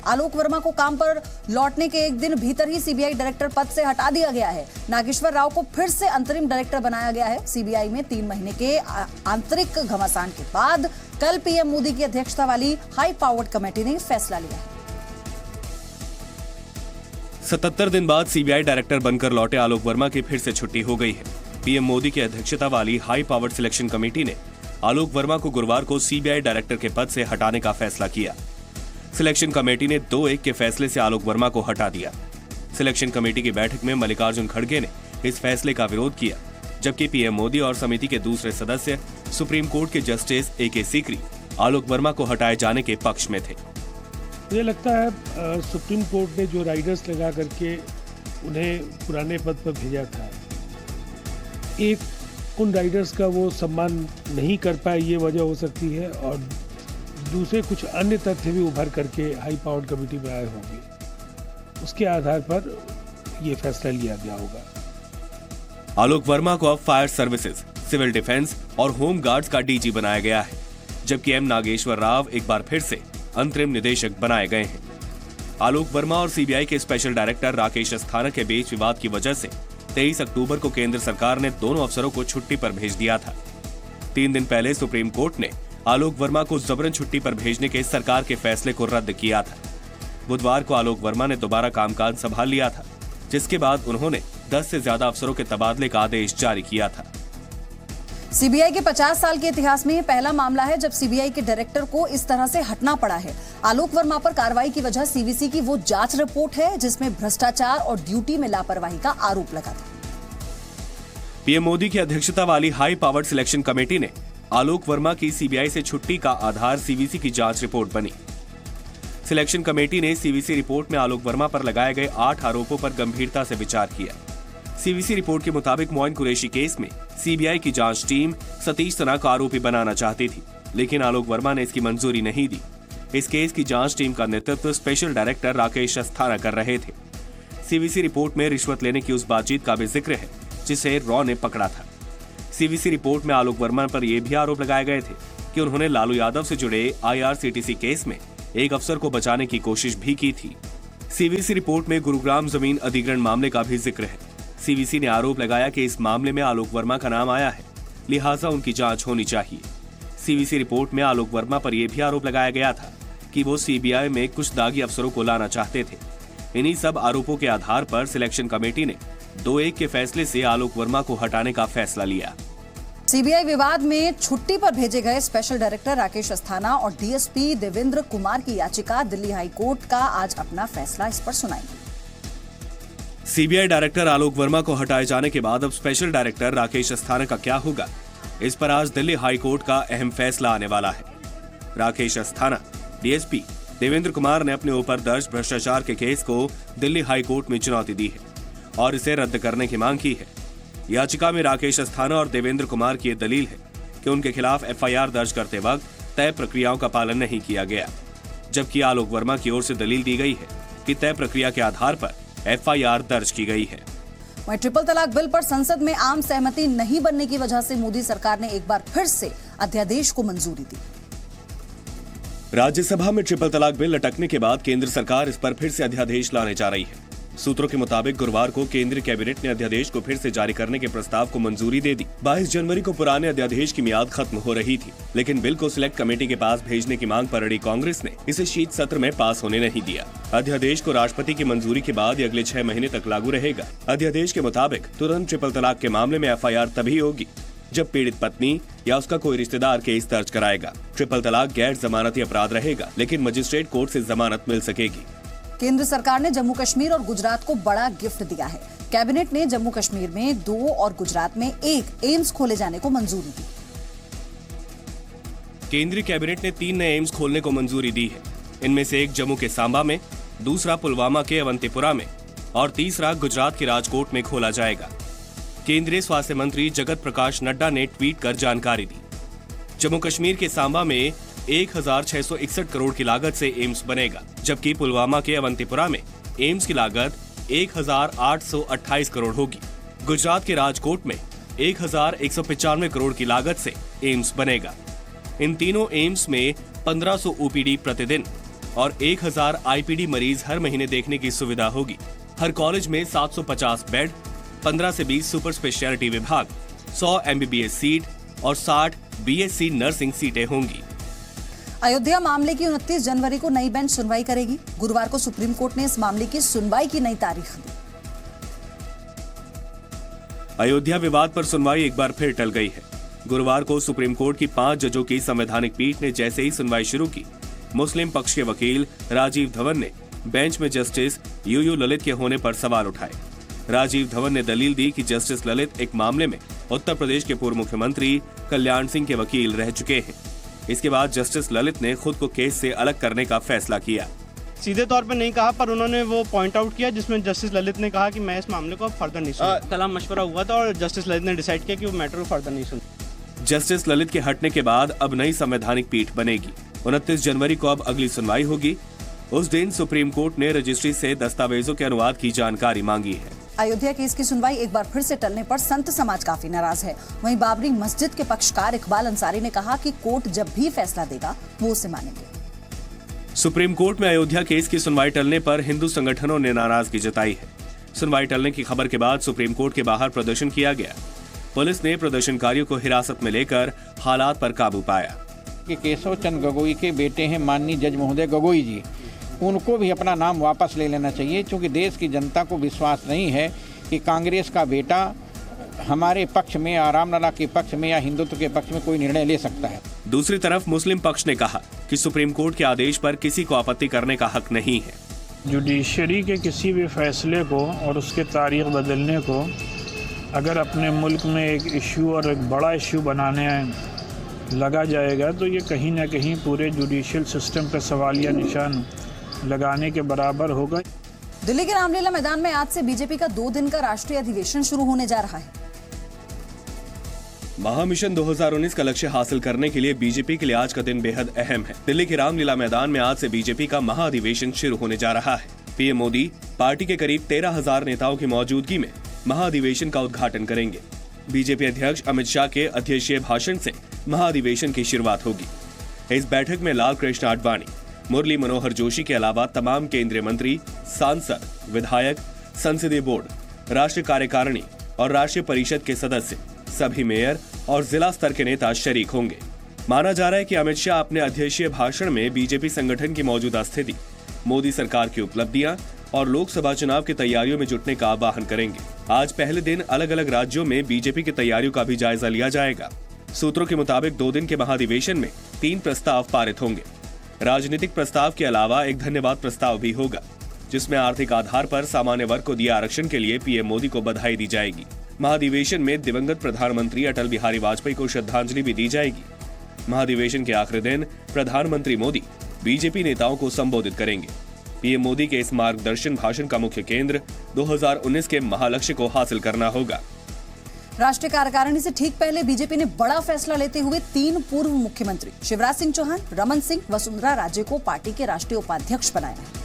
आलोक वर्मा को काम पर लौटने के एक दिन भीतर ही सीबीआई डायरेक्टर पद से हटा दिया गया है। नागेश्वर राव को फिर से अंतरिम डायरेक्टर बनाया गया है। सीबीआई में 3 महीने के आंतरिक घमासान के बाद कल पीएम मोदी की अध्यक्षता वाली हाई पावर्ड कमेटी ने फैसला लिया है। 77 दिन बाद सीबीआई डायरेक्टर बनकर लौटे आलोक वर्मा की फिर से छुट्टी हो गई है। पीएम मोदी की अध्यक्षता वाली हाई पावर्ड सिलेक्शन कमेटी ने आलोक वर्मा को गुरुवार को सीबीआई डायरेक्टर के पद से हटाने का फैसला किया। सिलेक्शन कमेटी ने 2-1 के फैसले से आलोक वर्मा को हटा दिया। सिलेक्शन कमेटी की बैठक में मल्लिकार्जुन खड़गे ने इस फैसले का विरोध किया, जबकि पीएम मोदी और समिति के दूसरे सदस्य सुप्रीम कोर्ट के जस्टिस ए.के. सीकरी आलोक वर्मा को हटाए जाने के पक्ष में थे। मुझे लगता है सुप्रीम कोर्ट ने जो राइडर्स लगा करके उन्हें पुराने पद पर भेजा था, एक उन राइडर्स का वो सम्मान नहीं कर पाए, ये वजह हो सकती है, और दूसरे कुछ अन्य तथ्य भी उभर करके हाई पावर्ड कमेटी में आए होंगे। उसके आधार पर ये फैसला लिया गया होगा। आलोक वर्मा को अब फायर सर्विसेज, सिविल डिफेंस और होम गार्ड्स का डीजी बनाया गया है, जबकि एम नागेश्वर राव एक बार फिर से अंतरिम निदेशक बनाए गए हैं। आलोक वर्मा और सीबीआई के स्पेशल डायरेक्टर राकेश अस्थाना के बीच विवाद की वजह से 23 अक्टूबर को केंद्र सरकार ने दोनों अफसरों को छुट्टी पर भेज दिया था। 3 दिन पहले सुप्रीम कोर्ट ने आलोक वर्मा को जबरन छुट्टी पर भेजने के सरकार के फैसले को रद्द किया था। बुधवार को आलोक वर्मा ने दोबारा कामकाज संभाल लिया था, जिसके बाद उन्होंने 10 से ज्यादा अफसरों के तबादले का आदेश जारी किया था। सीबीआई के 50 साल के इतिहास में यह पहला मामला है जब सीबीआई के डायरेक्टर को इस तरह से हटना पड़ा है। आलोक वर्मा पर कार्रवाई की वजह सीवीसी की वो जांच रिपोर्ट है जिसमें भ्रष्टाचार और ड्यूटी में लापरवाही का आरोप लगा था। पीएम मोदी की अध्यक्षता वाली हाई पावर्ड सिलेक्शन कमेटी ने आलोक वर्मा की सीबीआई से छुट्टी का आधार सीवीसी की जांच रिपोर्ट बनी। सिलेक्शन कमेटी ने सीवीसी रिपोर्ट में आलोक वर्मा पर लगाए गए 8 आरोपों पर गंभीरता से विचार किया। सीवीसी रिपोर्ट के मुताबिक मोइन कुरैशी केस में सीबीआई की जांच टीम सतीश सना को आरोपी बनाना चाहती थी, लेकिन आलोक वर्मा ने इसकी मंजूरी नहीं दी। इस केस की जांच टीम का नेतृत्व स्पेशल डायरेक्टर राकेश अस्थाना कर रहे थे। सीवीसी रिपोर्ट में रिश्वत लेने की उस बातचीत का भी जिक्र है जिसे रॉ ने पकड़ा था। सीवीसी रिपोर्ट में आलोक वर्मा पर यह भी आरोप लगाए गए थे कि उन्होंने लालू यादव से जुड़े IRCTC केस में एक अफसर को बचाने की कोशिश भी की थी। सीवीसी रिपोर्ट में गुरुग्राम जमीन अधिग्रहण मामले का भी जिक्र है। सीवीसी ने आरोप लगाया कि इस मामले में आलोक वर्मा का नाम आया है, लिहाजा उनकी जांच होनी चाहिए। सीवीसी रिपोर्ट में आलोक वर्मा पर यह भी आरोप लगाया गया था कि वो सीबीआई में कुछ दागी अफसरों को लाना चाहते थे। इन्हीं सब आरोपों के आधार पर सिलेक्शन कमेटी ने 2-1 के फैसले से आलोक वर्मा को हटाने का फैसला लिया। सीबीआई विवाद में छुट्टी पर भेजे गए स्पेशल डायरेक्टर राकेश अस्थाना और डीएसपी देवेंद्र कुमार की याचिका दिल्ली हाई कोर्ट का आज अपना फैसला इस पर सुनाएगी। सीबीआई डायरेक्टर आलोक वर्मा को हटाए जाने के बाद अब स्पेशल डायरेक्टर राकेश अस्थाना का क्या होगा, इस पर आज दिल्ली हाई कोर्ट का अहम फैसला आने वाला है। राकेश अस्थाना, डीएसपी देवेंद्र कुमार ने अपने ऊपर दर्ज भ्रष्टाचार के केस को दिल्ली हाई कोर्ट में चुनौती दी है और इसे रद्द करने की मांग की है। याचिका में राकेश अस्थाना और देवेंद्र कुमार की दलील है कि उनके खिलाफ एफआईआर दर्ज करते वक्त तय प्रक्रियाओं का पालन नहीं किया गया, जबकि आलोक वर्मा की ओर से दलील दी गई है कि तय प्रक्रिया के आधार पर एफआईआर दर्ज की गई है। वहीं ट्रिपल तलाक बिल पर संसद में आम सहमति नहीं बनने की वजह से मोदी सरकार ने एक बार फिर से अध्यादेश को मंजूरी दी। राज्यसभा में ट्रिपल तलाक बिल लटकने के बाद केंद्र सरकार इस पर फिर से अध्यादेश लाने जा रही है। सूत्रों के मुताबिक गुरुवार को केंद्रीय कैबिनेट ने अध्यादेश को फिर से जारी करने के प्रस्ताव को मंजूरी दे दी। 22 जनवरी को पुराने अध्यादेश की मियाद खत्म हो रही थी, लेकिन बिल को सिलेक्ट कमेटी के पास भेजने की मांग पर अड़ी कांग्रेस ने इसे शीत सत्र में पास होने नहीं दिया। अध्यादेश को राष्ट्रपति की मंजूरी के बाद अगले 6 महीने तक लागू रहेगा। अध्यादेश के मुताबिक तुरंत ट्रिपल तलाक के मामले में एफआईआर तभी होगी जब पीड़ित पत्नी या उसका कोई रिश्तेदार केस दर्ज कराएगा। ट्रिपल तलाक गैर जमानती अपराध रहेगा, लेकिन मजिस्ट्रेट कोर्ट से जमानत मिल सकेगी। केंद्र सरकार ने जम्मू कश्मीर और गुजरात को बड़ा गिफ्ट दिया है। कैबिनेट ने जम्मू कश्मीर में 2 और गुजरात में 1 एम्स खोले जाने को मंजूरी दी। केंद्रीय कैबिनेट ने 3 नए एम्स खोलने को मंजूरी दी है। इनमें से एक जम्मू के सांबा में, दूसरा पुलवामा के अवंतीपुरा में और तीसरा गुजरात के राजकोट में खोला जाएगा। केंद्रीय स्वास्थ्य मंत्री जगत प्रकाश नड्डा ने ट्वीट कर जानकारी दी। जम्मू कश्मीर के सांबा में 1661 करोड़ की लागत से एम्स बनेगा, जबकि पुलवामा के अवंतीपुरा में एम्स की लागत 1828 करोड़ होगी। गुजरात के राजकोट में 1195 करोड़ की लागत से एम्स बनेगा। इन तीनों एम्स में 1500 ओपीडी प्रतिदिन, और 1000 आईपीडी मरीज हर महीने देखने की सुविधा होगी। हर कॉलेज में 750 बेड, 15 से 20 सुपर स्पेशलिटी विभाग, 100 एमबीबीएस सीट और 60 बीएससी नर्सिंग सीटें होंगी। अयोध्या मामले की 29 जनवरी को नई बेंच सुनवाई करेगी। गुरुवार को सुप्रीम कोर्ट ने इस मामले की सुनवाई की नई तारीख दी। अयोध्या विवाद पर सुनवाई एक बार फिर टल गई है। गुरुवार को सुप्रीम कोर्ट की 5 जजों की संवैधानिक पीठ ने जैसे ही सुनवाई शुरू की, मुस्लिम पक्ष के वकील राजीव धवन ने बेंच में जस्टिस यूयू ललित के होने पर सवाल उठाए। राजीव धवन ने दलील दी कि जस्टिस ललित एक मामले में उत्तर प्रदेश के पूर्व मुख्यमंत्री कल्याण सिंह के वकील रह चुके हैं। इसके बाद जस्टिस ललित ने खुद को केस से अलग करने का फैसला किया। सीधे तौर पे नहीं कहा, पर उन्होंने वो पॉइंट आउट किया जिसमें जस्टिस ललित ने कहा कि मैं इस मामले को फर्दर नहीं सुन। कल मशवरा हुआ था और जस्टिस ललित ने डिसाइड किया कि वो मैटर को फर्दर नहीं सुन। जस्टिस ललित के हटने के बाद अब नई संवैधानिक पीठ बनेगी। 29 जनवरी को अब अगली सुनवाई होगी। उस दिन सुप्रीम कोर्ट ने रजिस्ट्री से दस्तावेजों के अनुवाद की जानकारी मांगी है। अयोध्या केस की सुनवाई एक बार फिर से टलने पर संत समाज काफी नाराज है। वहीं बाबरी मस्जिद के पक्षकार इकबाल अंसारी ने कहा कि कोर्ट जब भी फैसला देगा वो उसे मानेंगे। सुप्रीम कोर्ट में अयोध्या केस की सुनवाई टलने पर हिंदू संगठनों ने नाराजगी जताई है। सुनवाई टलने की खबर के बाद सुप्रीम कोर्ट के बाहर प्रदर्शन किया गया। पुलिस ने प्रदर्शनकारियों को हिरासत में लेकर हालात पर काबू पाया। कि केशव चंद्र गगोई के बेटे हैं माननीय जज महोदय गगोई जी, उनको भी अपना नाम वापस ले लेना चाहिए, क्योंकि देश की जनता को विश्वास नहीं है कि कांग्रेस का बेटा हमारे पक्ष में या रामलला के पक्ष में या हिंदुत्व के पक्ष में कोई निर्णय ले सकता है। दूसरी तरफ मुस्लिम पक्ष ने कहा कि सुप्रीम कोर्ट के आदेश पर किसी को आपत्ति करने का हक नहीं है। जुडिशरी के किसी भी फैसले को और उसके तारीख बदलने को अगर अपने मुल्क में एक इश्यू और एक बड़ा इश्यू बनाने लगा जाएगा तो ये कहीं ना कहीं पूरे जुडिशियल सिस्टम पर सवालिया निशान लगाने के बराबर होगा। दिल्ली के रामलीला मैदान में आज से बीजेपी का 2 दिन का राष्ट्रीय अधिवेशन शुरू होने जा रहा है। महामिशन 2019 का लक्ष्य हासिल करने के लिए बीजेपी के लिए आज का दिन बेहद अहम है। दिल्ली के रामलीला मैदान में आज से बीजेपी का महाधिवेशन शुरू होने जा रहा है। पीएम मोदी पार्टी के करीब 13,000 नेताओं की मौजूदगी में महाधिवेशन का उद्घाटन करेंगे। बीजेपी अध्यक्ष अमित शाह के अध्यक्षीय भाषण से महाधिवेशन की शुरुआत होगी। इस बैठक में लाल कृष्ण आडवाणी, मुरली मनोहर जोशी के अलावा तमाम केंद्रीय मंत्री, सांसद, विधायक, संसदीय बोर्ड, राष्ट्रीय कार्यकारिणी और राष्ट्रीय परिषद के सदस्य, सभी मेयर और जिला स्तर के नेता शरीक होंगे। माना जा रहा है कि अमित शाह अपने अध्यक्षीय भाषण में बीजेपी संगठन की मौजूदा स्थिति, मोदी सरकार की उपलब्धियां और लोकसभा चुनाव की तैयारियों में जुटने का आह्वान करेंगे। आज पहले दिन अलग अलग राज्यों में बीजेपी की तैयारियों का भी जायजा लिया जाएगा। सूत्रों के मुताबिक 2 दिन के महाधिवेशन में 3 प्रस्ताव पारित होंगे। राजनीतिक प्रस्ताव के अलावा एक धन्यवाद प्रस्ताव भी होगा, जिसमें आर्थिक आधार पर सामान्य वर्ग को दिए आरक्षण के लिए पीएम मोदी को बधाई दी जाएगी। महाधिवेशन में दिवंगत प्रधानमंत्री अटल बिहारी वाजपेयी को श्रद्धांजलि भी दी जाएगी। महाधिवेशन के आखिरी दिन प्रधानमंत्री मोदी बीजेपी नेताओं को संबोधित करेंगे। पीएम मोदी के इस मार्गदर्शन भाषण का मुख्य केंद्र 2019 के महालक्ष्य को हासिल करना होगा। राष्ट्रीय कार्यकारिणी से ठीक पहले बीजेपी ने बड़ा फैसला लेते हुए 3 पूर्व मुख्यमंत्री शिवराज सिंह चौहान, रमन सिंह, वसुंधरा राजे को पार्टी के राष्ट्रीय उपाध्यक्ष बनाया है।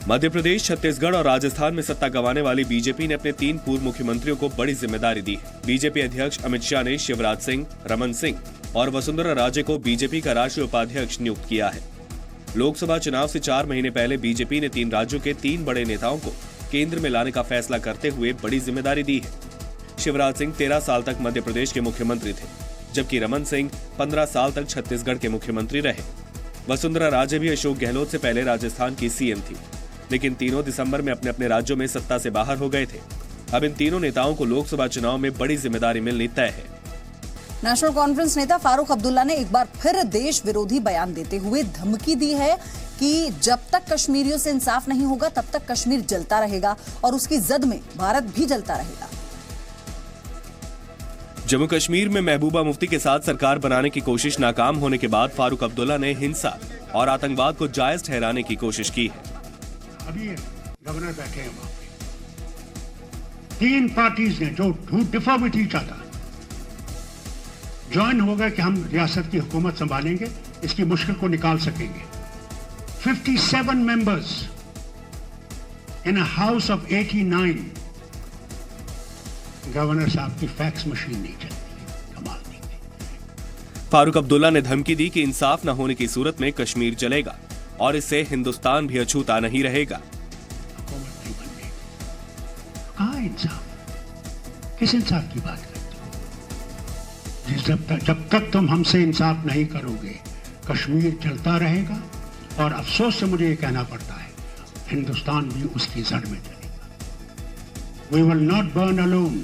मध्य प्रदेश, छत्तीसगढ़ और राजस्थान में सत्ता गंवाने वाली बीजेपी ने अपने 3 पूर्व मुख्यमंत्रियों को बड़ी जिम्मेदारी दी है। बीजेपी अध्यक्ष अमित शाह ने शिवराज सिंह, रमन सिंह और वसुंधरा राजे को बीजेपी का राष्ट्रीय उपाध्यक्ष नियुक्त किया है। लोकसभा चुनाव से 4 महीने पहले बीजेपी ने 3 राज्यों के 3 बड़े नेताओं को केंद्र में लाने का फैसला करते हुए बड़ी जिम्मेदारी दी है। शिवराज सिंह 13 साल तक मध्य प्रदेश के मुख्यमंत्री थे, जबकि रमन सिंह 15 साल तक छत्तीसगढ़ के मुख्यमंत्री रहे। वसुंधरा राजे भी अशोक गहलोत से पहले राजस्थान की सीएम थी, लेकिन तीनों दिसंबर में अपने अपने राज्यों में सत्ता से बाहर हो गए थे। अब इन तीनों नेताओं को लोकसभा चुनाव में बड़ी जिम्मेदारी मिलनी तय है। नेशनल कॉन्फ्रेंस नेता फारूक अब्दुल्ला ने एक बार फिर देश विरोधी बयान देते हुए धमकी दी है कि जब तक कश्मीरियों से इंसाफ नहीं होगा तब तक कश्मीर जलता रहेगा और उसकी जद में भारत भी जलता रहेगा। जम्मू कश्मीर में महबूबा मुफ्ती के साथ सरकार बनाने की कोशिश नाकाम होने के बाद फारूक अब्दुल्ला ने हिंसा और आतंकवाद को जायज ठहराने की कोशिश की है। अभी गवर्नर बैठे हैं वहां पे 3 पार्टीज ने जो differ with each other join हो गए कि हम रियासत की हुकूमत संभालेंगे, इसकी मुश्किल को निकाल सकेंगे। 57 members in a house of 89। Governor साहब की फैक्स मशीन नहीं चलती, कमाल नहीं। फारूक अब्दुल्ला ने धमकी दी कि इंसाफ न होने की सूरत में कश्मीर जलेगा और इससे हिंदुस्तान भी अछूता नहीं रहेगा। कहाँ इंसाफ? किस इंसाफ की बात करते हो? जब तक तुम हमसे इंसाफ नहीं करोगे कश्मीर जलता रहेगा और अफसोस से मुझे ये कहना पड़ता है हिंदुस्तान भी उसकी जड़ में जलेगा। We will not burn alone।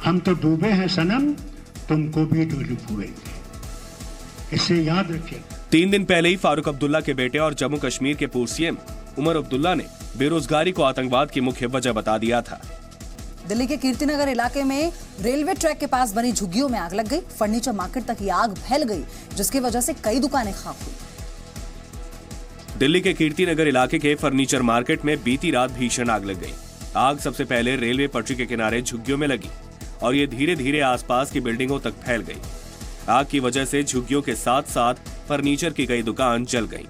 हम तो डूबे हैं सनम, तुमको भी डुबोएंगे, इसे याद रखिएगा। 3 दिन पहले ही फारूक अब्दुल्ला के बेटे और जम्मू कश्मीर के पूर्व सीएम उमर अब्दुल्ला ने बेरोजगारी को आतंकवाद की मुख्य वजह बता दिया था। दिल्ली के कीर्तिनगर इलाके में रेलवे ट्रैक के पास बनी झुग्गियों में आग लग गई। फर्नीचर मार्केट तक ये आग फैल गई, जिसकी वजह से कई दुकानें खाक हुई। दिल्ली के कीर्तिनगर इलाके के फर्नीचर मार्केट में बीती रात भीषण आग लग गई। आग सबसे पहले रेलवे पटरी के किनारे झुग्गियों में लगी और ये धीरे धीरे आसपास की बिल्डिंगों तक फैल गई। आग की वजह से झुग्गियों के साथ साथ फर्नीचर की कई दुकान जल गई।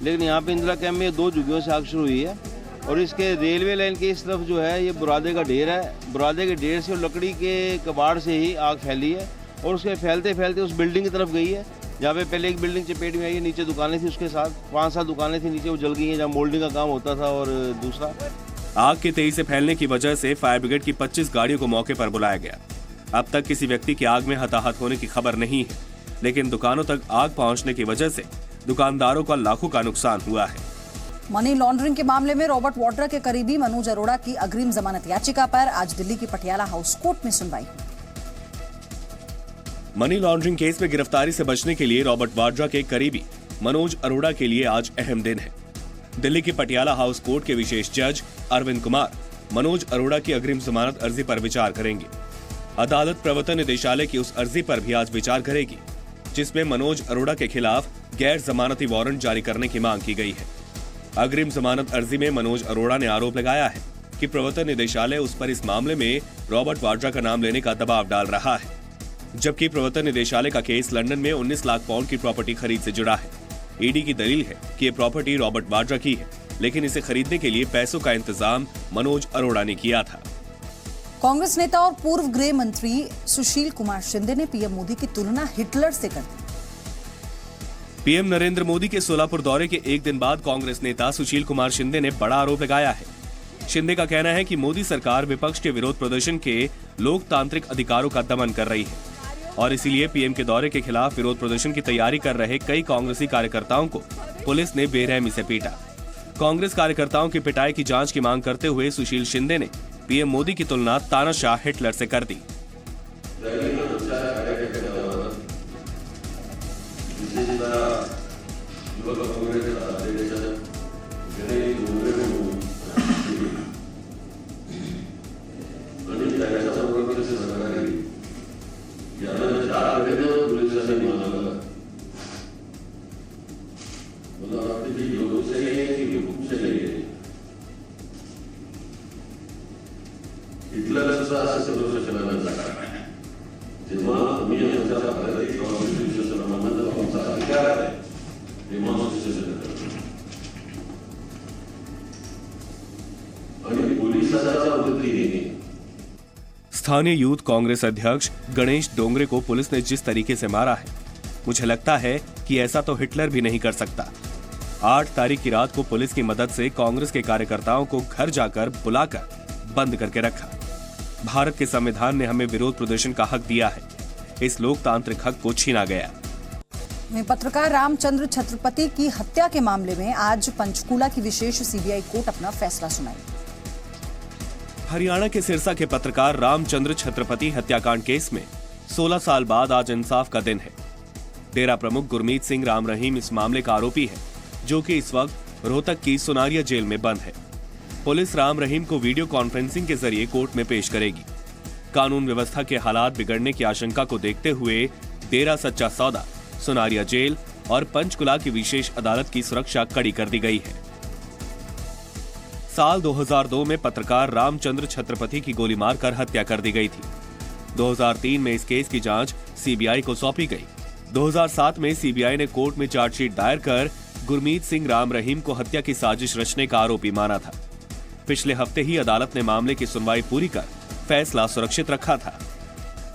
लेकिन यहाँ पे इंदिरा कैंप में 2 झुग्गियों से आग शुरू हुई है और इसके रेलवे लाइन के इस तरफ जो है ये बुरादे का ढेर है। बुरादे के ढेर से और लकड़ी के कबाड़ से ही आग फैली है और उसके फैलते फैलते उस बिल्डिंग की तरफ गई है जहाँ पे पहले एक बिल्डिंग चपेट में आई है। नीचे दुकानें थी, उसके साथ 5-7 दुकानें थी नीचे, वो जल गई हैं जहाँ मोल्डिंग का काम होता था। और दूसरा, आग के तेजी से फैलने की वजह से फायर ब्रिगेड की 25 गाड़ियों को मौके पर बुलाया गया। अब तक किसी व्यक्ति की आग में हताहत होने की खबर नहीं है, लेकिन दुकानों तक आग पहुंचने की वजह से दुकानदारों का लाखों का नुकसान हुआ है। मनी लॉन्ड्रिंग के मामले में रॉबर्ट वाड्रा के करीबी मनोज अरोड़ा की अग्रिम जमानत याचिका पर आज दिल्ली की पटियाला हाउस कोर्ट में सुनवाई हुई। मनी लॉन्ड्रिंग केस में गिरफ्तारी से बचने के लिए रॉबर्ट वाड्रा के करीबी मनोज अरोड़ा के लिए आज अहम दिन है। दिल्ली की पटियाला हाउस कोर्ट के विशेष जज अरविंद कुमार मनोज अरोड़ा की अग्रिम जमानत अर्जी पर विचार करेंगे। अदालत प्रवर्तन निदेशालय की उस अर्जी पर भी आज विचार करेगी, जिसमें मनोज अरोड़ा के खिलाफ गैर जमानती वारंट जारी करने की मांग की गई है। अग्रिम जमानत अर्जी में मनोज अरोड़ा ने आरोप लगाया है कि प्रवर्तन निदेशालय उस पर इस मामले में रॉबर्ट वाड्रा का नाम लेने का दबाव डाल रहा है, जबकि प्रवर्तन निदेशालय का केस लंदन में 19 लाख पाउंड की प्रॉपर्टी खरीद से जुड़ा है। ईडी की दलील है कि ये प्रॉपर्टी रॉबर्ट वाड्रा की है, लेकिन इसे खरीदने के लिए पैसों का इंतजाम मनोज अरोड़ा ने किया था। कांग्रेस नेता और पूर्व गृह मंत्री सुशील कुमार शिंदे ने पीएम मोदी की तुलना हिटलर से कर दी। पीएम नरेंद्र मोदी के सोलापुर दौरे के एक दिन बाद कांग्रेस नेता सुशील कुमार शिंदे ने बड़ा आरोप लगाया है। शिंदे का कहना है कि मोदी सरकार विपक्ष के विरोध प्रदर्शन के लोकतांत्रिक अधिकारों का दमन कर रही है और इसीलिए पीएम के दौरे के खिलाफ विरोध प्रदर्शन की तैयारी कर रहे कई कांग्रेसी कार्यकर्ताओं को पुलिस ने बेरहमी से पीटा। कांग्रेस कार्यकर्ताओं की पिटाई की जांच की मांग करते हुए सुशील शिंदे ने पीएम मोदी की तुलना तानाशाह हिटलर से कर दी। स्थानीय यूथ कांग्रेस अध्यक्ष गणेश डोंगरे को पुलिस ने जिस तरीके से मारा है, मुझे लगता है कि ऐसा तो हिटलर भी नहीं कर सकता। 8 तारीख की रात को पुलिस की मदद से कांग्रेस के कार्यकर्ताओं को घर जाकर बुलाकर बंद करके रखा। भारत के संविधान ने हमें विरोध प्रदर्शन का हक दिया है, इस लोकतांत्रिक हक को छीना गया। पत्रकार रामचंद्र छत्रपति की हत्या के मामले में आज पंचकूला की विशेष सीबीआई कोर्ट अपना फैसला सुनाई। हरियाणा के सिरसा के पत्रकार रामचंद्र छत्रपति हत्याकांड केस में 16 साल बाद आज इंसाफ का दिन है। डेरा प्रमुख गुरमीत सिंह राम रहीम इस मामले का आरोपी है, जो कि इस वक्त रोहतक की सुनारिया जेल में बंद है। पुलिस राम रहीम को वीडियो कॉन्फ्रेंसिंग के जरिए कोर्ट में पेश करेगी। कानून व्यवस्था के हालात बिगड़ने की आशंका को देखते हुए डेरा सच्चा सौदा, सुनारिया जेल और पंचकुला की विशेष अदालत की सुरक्षा कड़ी कर दी गई है। साल 2002 में पत्रकार रामचंद्र छत्रपति की गोली मारकर हत्या कर दी गई थी। 2003 में इस केस की जांच सीबीआई को सौंपी गई। 2007 में सीबीआई ने कोर्ट में चार्जशीट दायर कर गुरमीत सिंह राम रहीम को हत्या की साजिश रचने का आरोपी माना था। पिछले हफ्ते ही अदालत ने मामले की सुनवाई पूरी कर फैसला सुरक्षित रखा था।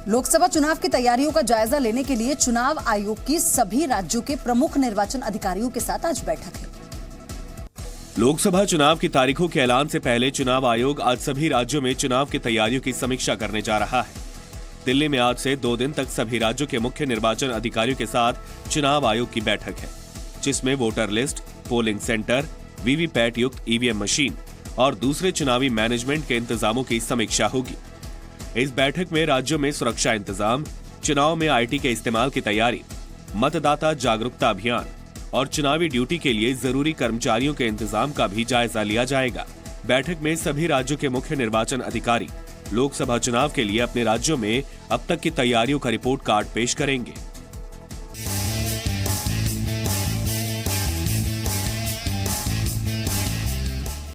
लोकसभा चुनाव की तैयारियों का जायजा लेने के लिए चुनाव आयोग की सभी राज्यों के प्रमुख निर्वाचन अधिकारियों के साथ आज बैठक है। लोकसभा चुनाव की तारीखों के ऐलान से पहले चुनाव आयोग आज सभी राज्यों में चुनाव की तैयारियों की समीक्षा करने जा रहा है। दिल्ली में आज से 2 दिन तक सभी राज्यों के मुख्य निर्वाचन अधिकारियों के साथ चुनाव आयोग की बैठक है, जिसमें voter list, polling centre, VVPAT युक्त ईवीएम मशीन और दूसरे चुनावी मैनेजमेंट के इंतजामों की समीक्षा होगी। इस बैठक में राज्यों में सुरक्षा इंतजाम, चुनाव में आईटी के इस्तेमाल की तैयारी, मतदाता जागरूकता अभियान और चुनावी ड्यूटी के लिए जरूरी कर्मचारियों के इंतजाम का भी जायजा लिया जाएगा। बैठक में सभी राज्यों के मुख्य निर्वाचन अधिकारी लोकसभा चुनाव के लिए अपने राज्यों में अब तक की तैयारियों का रिपोर्ट कार्ड पेश करेंगे।